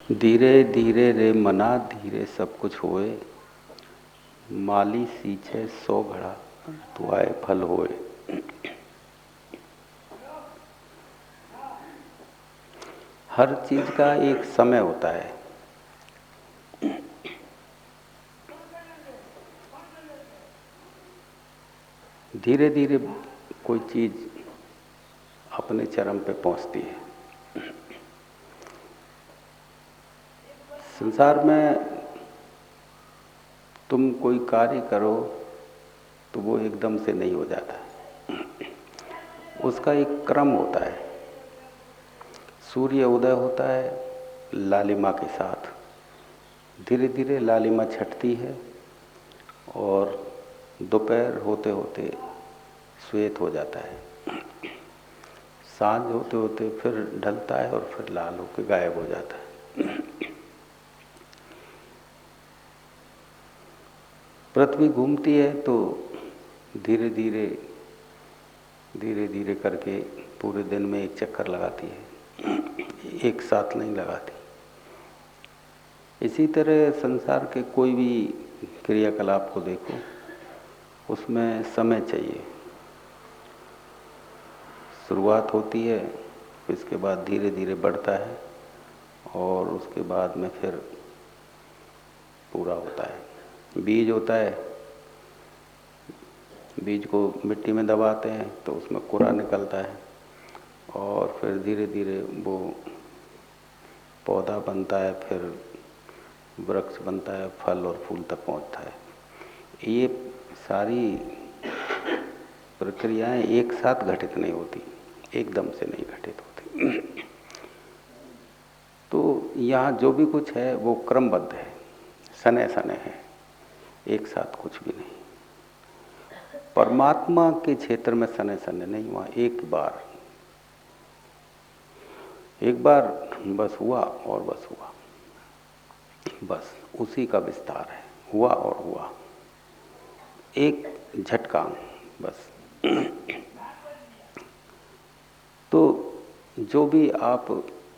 धीरे धीरे रे मना धीरे सब कुछ होए, माली सींचे 100 घड़ा तो आए फल होए। हर चीज का एक समय होता है। धीरे धीरे कोई चीज अपने चरम पे पहुंचती है। संसार में तुम कोई कार्य करो तो वो एकदम से नहीं हो जाता, उसका एक क्रम होता है। सूर्य उदय होता है लालिमा के साथ, धीरे धीरे लालिमा छटती है और दोपहर होते होते श्वेत हो जाता है, सांझ होते होते फिर ढलता है और फिर लाल होकर गायब हो जाता है। पृथ्वी घूमती है तो धीरे धीरे धीरे धीरे करके पूरे दिन में एक चक्कर लगाती है, एक साथ नहीं लगाती। इसी तरह संसार के कोई भी क्रियाकलाप को देखो, उसमें समय चाहिए। शुरुआत होती है, इसके बाद धीरे धीरे बढ़ता है और उसके बाद में फिर पूरा होता है। बीज होता है, बीज को मिट्टी में दबाते हैं तो उसमें कुरा निकलता है और फिर धीरे धीरे वो पौधा बनता है, फिर वृक्ष बनता है, फल और फूल तक पहुंचता है। ये सारी प्रक्रियाएं एक साथ घटित नहीं होती, एकदम से नहीं घटित होती। तो यहाँ जो भी कुछ है वो क्रमबद्ध है, सने सने है, एक साथ कुछ भी नहीं। परमात्मा के क्षेत्र में सने सने नहीं, वहाँ एक बार बस हुआ और बस हुआ, बस उसी का विस्तार है। हुआ और हुआ, एक झटका बस। तो जो भी आप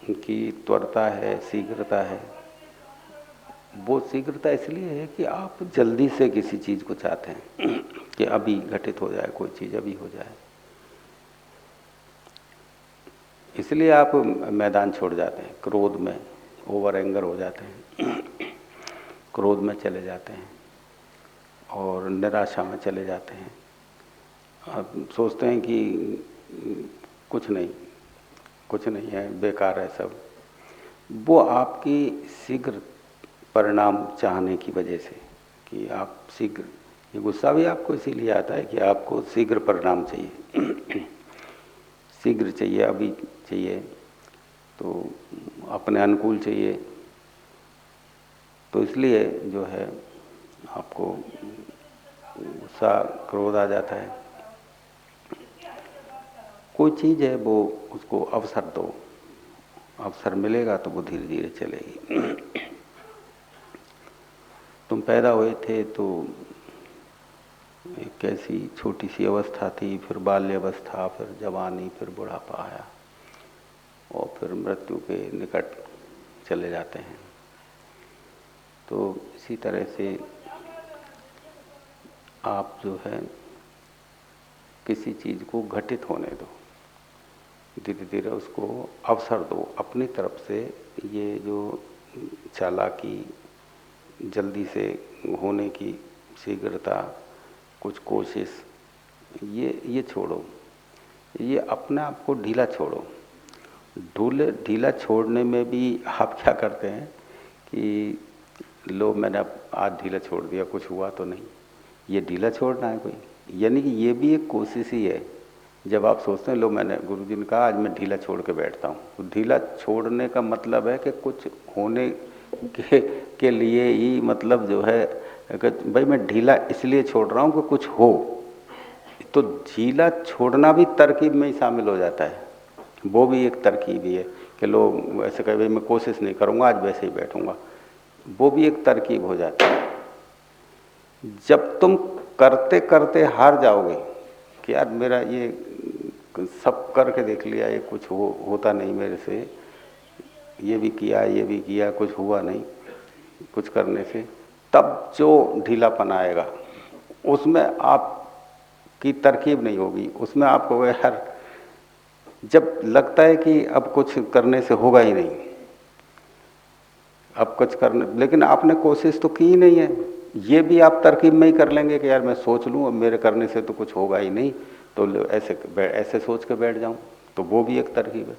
की त्वरता है, शीघ्रता है, वो शीघ्रता इसलिए है कि आप जल्दी से किसी चीज को चाहते हैं कि अभी घटित हो जाए, कोई चीज अभी हो जाए। इसलिए आप मैदान छोड़ जाते हैं, क्रोध में ओवर एंगर हो जाते हैं, क्रोध में चले जाते हैं और निराशा में चले जाते हैं। आप सोचते हैं कि कुछ नहीं है, बेकार है सब। वो आपकी शीघ्र परिणाम चाहने की वजह से, कि आप शीघ्र, ये गुस्सा भी आपको इसीलिए आता है कि आपको शीघ्र परिणाम चाहिए, शीघ्र चाहिए, अभी चाहिए, तो अपने अनुकूल चाहिए। तो इसलिए जो है आपको गुस्सा, क्रोध आ जाता है। कोई चीज़ है वो, उसको अवसर दो, अवसर मिलेगा तो वो धीरे धीरे चलेगी। तुम पैदा हुए थे तो एक कैसी छोटी सी अवस्था थी, फिर बाल्य अवस्था, फिर जवानी, फिर बुढ़ापा आया और फिर मृत्यु के निकट चले जाते हैं। तो इसी तरह से आप जो है किसी चीज़ को घटित होने दो, धीरे धीरे उसको अवसर दो अपनी तरफ से। ये जो चालाकी, जल्दी से होने की शीघ्रता, कुछ कोशिश, ये छोड़ो, ये अपने आप को ढीला छोड़ो। ढीला छोड़ने में भी आप क्या करते हैं कि लो मैंने अब आज ढीला छोड़ दिया, कुछ हुआ तो नहीं। ये ढीला छोड़ना है कोई, यानी कि ये भी एक कोशिश ही है। जब आप सोचते हैं लो मैंने, गुरुजी ने कहा आज मैं ढीला छोड़ के बैठता हूँ, तो ढीला छोड़ने का मतलब है कि कुछ होने के लिए ही, मतलब जो है कि भाई मैं ढीला इसलिए छोड़ रहा हूँ कि कुछ हो। तो ढीला छोड़ना भी तरकीब में ही शामिल हो जाता है, वो भी एक तरकीब ही है कि लोग ऐसे कहे भाई मैं कोशिश नहीं करूँगा, आज वैसे ही बैठूंगा, वो भी एक तरकीब हो जाती है। जब तुम करते करते हार जाओगे कि यार मेरा ये सब करके देख लिया, ये कुछ होता नहीं मेरे से, ये भी किया ये भी किया, कुछ हुआ नहीं कुछ करने से, तब जो ढीलापन आएगा उसमें आपकी तरकीब नहीं होगी, उसमें आपको यार जब लगता है कि अब कुछ करने से होगा ही नहीं, अब कुछ करने, लेकिन आपने कोशिश तो की ही नहीं है, ये भी आप तरकीब में ही कर लेंगे कि यार मैं सोच लूँ अब मेरे करने से तो कुछ होगा ही नहीं, तो ऐसे ऐसे सोच के बैठ जाऊं, तो वो भी एक तरकीब है।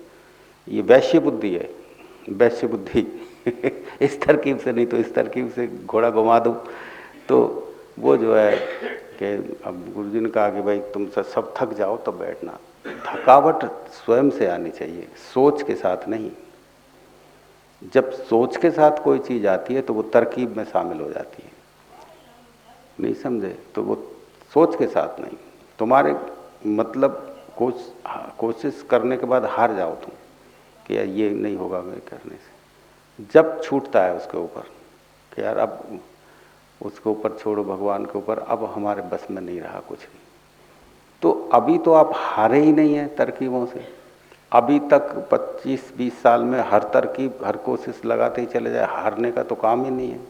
ये वैश्य बुद्धि है, वैश्य बुद्धि इस तरकीब से नहीं तो इस तरकीब से घोड़ा घुमा दूं, तो वो जो है कि अब गुरुजी ने कहा कि भाई तुम सब थक जाओ तब बैठना। थकावट स्वयं से आनी चाहिए, सोच के साथ नहीं। जब सोच के साथ कोई चीज आती है तो वो तरकीब में शामिल हो जाती है, नहीं समझे? तो वो सोच के साथ नहीं, तुम्हारे मतलब कोशिश करने के बाद हार जाओ तुम कि यार ये नहीं होगा मेरे करने से, जब छूटता है उसके ऊपर कि यार अब उसके ऊपर छोड़ो, भगवान के ऊपर, अब हमारे बस में नहीं रहा कुछ भी, तो अभी तो आप हारे ही नहीं है तरकीबों से। अभी तक 25-20 साल में हर तरकीब हर कोशिश लगाते ही चले जाए, हारने का तो काम ही नहीं है।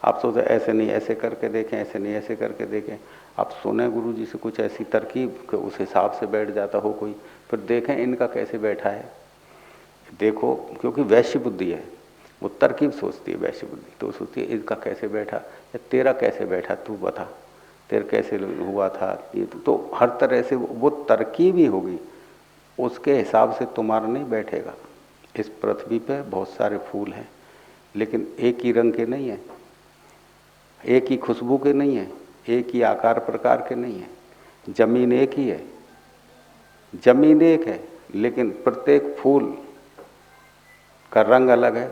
आप सोचे ऐसे नहीं ऐसे करके देखें, ऐसे नहीं ऐसे करके देखें, आप सुने गुरु जी से कुछ ऐसी तरकीब कि उस हिसाब से बैठ जाता हो कोई, फिर देखें इनका कैसे बैठा है, देखो, क्योंकि वैश्य बुद्धि है, वो तरकीब सोचती है वैश्य बुद्धि, तो सोचती है इनका कैसे बैठा या तेरा कैसे बैठा, तू बता तेरा कैसे हुआ था ये, तो हर तरह से वो तरकीब ही होगी, उसके हिसाब से तुम्हारा नहीं बैठेगा। इस पृथ्वी पे बहुत सारे फूल हैं लेकिन एक ही रंग के नहीं है, एक ही खुशबू के नहीं है, एक ही आकार प्रकार के नहीं है। जमीन एक ही है, जमीन एक है, लेकिन प्रत्येक फूल का रंग अलग है,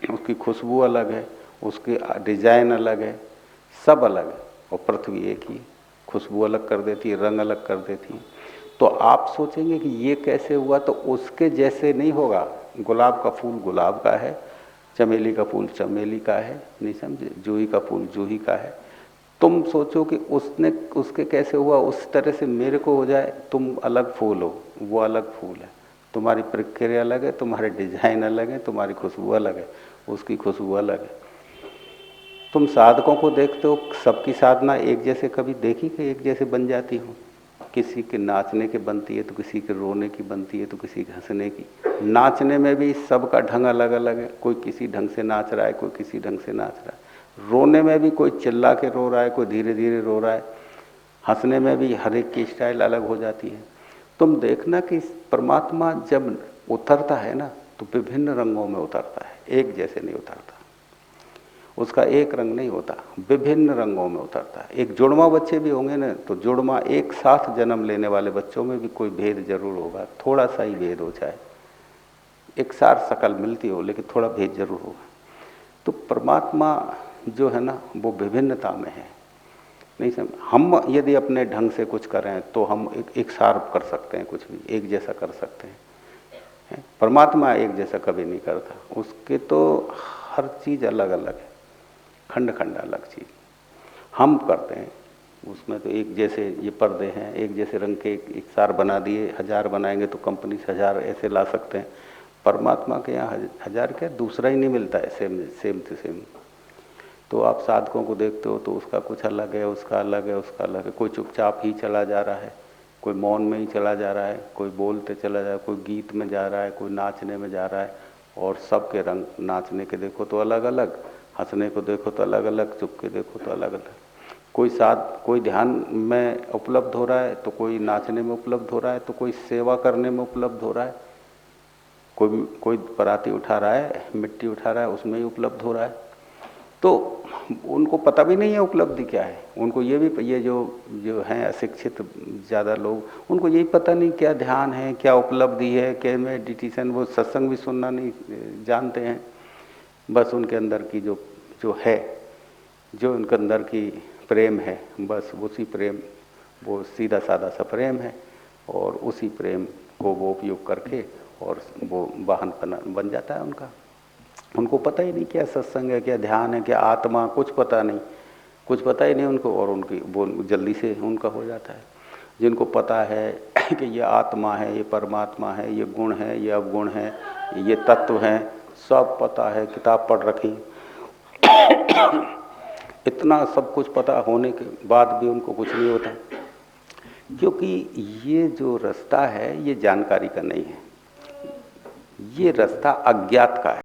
उसकी खुशबू अलग है, उसकी डिजाइन अलग है, सब अलग है, और पृथ्वी एक ही, खुशबू अलग कर देती है, रंग अलग कर देती है। तो आप सोचेंगे कि ये कैसे हुआ, तो उसके जैसे नहीं होगा। गुलाब का फूल गुलाब का है, चमेली का फूल चमेली का है, नहीं समझे, जूही का फूल जूही का है। तुम सोचो कि उसने उसके कैसे हुआ, उस तरह से मेरे को हो जाए, तुम अलग फूल हो, वो अलग फूल है, तुम्हारी प्रक्रिया अलग है, तुम्हारे डिजाइन अलग है, तुम्हारी खुशबू अलग है, उसकी खुशबू अलग है। तुम साधकों को देखते हो, सबकी साधना एक जैसे कभी देखी कि एक जैसे बन जाती हो? किसी के नाचने के बनती है तो किसी के रोने की बनती है तो किसी के हंसने की। नाचने में भी सबका ढंग अलग अलग है, कोई किसी ढंग से नाच रहा है, कोई किसी ढंग से नाच रहा है। रोने में भी कोई चिल्ला के रो रहा है, कोई धीरे धीरे रो रहा है। हंसने में भी हर एक की स्टाइल अलग हो जाती है। तुम देखना कि परमात्मा जब उतरता है ना तो विभिन्न रंगों में उतरता है, एक जैसे नहीं उतरता, उसका एक रंग नहीं होता, विभिन्न रंगों में उतरता है। एक जुड़वा बच्चे भी होंगे ना तो जुड़वा एक साथ जन्म लेने वाले बच्चों में भी कोई भेद जरूर होगा, थोड़ा सा ही भेद हो जाए, एक सार शकल मिलती हो लेकिन थोड़ा भेद जरूर होगा। तो परमात्मा जो है ना वो विभिन्नता में है, नहीं समझ? हम यदि अपने ढंग से कुछ करें तो हम एक सार कर सकते हैं, कुछ भी एक जैसा कर सकते हैं। परमात्मा एक जैसा कभी नहीं करता, उसके तो हर चीज अलग अलग है, खंड खंड अलग चीज। हम करते हैं उसमें तो एक जैसे ये पर्दे हैं, एक जैसे रंग के एक सार बना दिए, 1000 बनाएंगे तो कंपनी से 1000 ऐसे ला सकते हैं। परमात्मा के यहाँ 1000 क्या दूसरा ही नहीं मिलता है सेम सेम टू सेम। तो आप साधकों को देखते हो तो उसका कुछ अलग है, उसका अलग है, उसका अलग है। कोई चुपचाप ही चला जा रहा है, कोई मौन में ही चला जा रहा है, कोई बोलते चला जा रहा है, कोई गीत में जा रहा है, कोई नाचने में जा रहा है। और सबके रंग, नाचने के देखो तो अलग अलग, हंसने को देखो तो अलग अलग, चुप के देखो तो अलग अलग। कोई ध्यान में उपलब्ध हो रहा है तो कोई नाचने में उपलब्ध हो रहा है, तो कोई सेवा करने में उपलब्ध हो रहा है, कोई पराती उठा रहा है, मिट्टी उठा रहा है, उसमें ही उपलब्ध हो रहा है। तो उनको पता भी नहीं है उपलब्धि क्या है। उनको ये जो हैं अशिक्षित ज़्यादा लोग, उनको यही पता नहीं क्या ध्यान है, क्या उपलब्धि है, क्या मेडिटेशन, वो सत्संग भी सुनना नहीं जानते हैं। बस उनके अंदर की जो है, जो उनके अंदर की प्रेम है, बस उसी प्रेम, वो सीधा साधा सा प्रेम है, और उसी प्रेम को वो उपयोग करके और वो वाहन बन जाता है उनका। उनको पता ही नहीं क्या सत्संग है, क्या ध्यान है, क्या आत्मा, कुछ पता नहीं, कुछ पता ही नहीं उनको, और उनकी वो जल्दी से उनका हो जाता है। जिनको पता है कि ये आत्मा है, ये परमात्मा है, ये गुण है, ये अवगुण है, ये तत्व हैं, सब पता है, किताब पढ़ रखी, इतना सब कुछ पता होने के बाद भी उनको कुछ नहीं होता, क्योंकि ये जो रास्ता है ये जानकारी का नहीं है, ये रास्ता अज्ञात का है।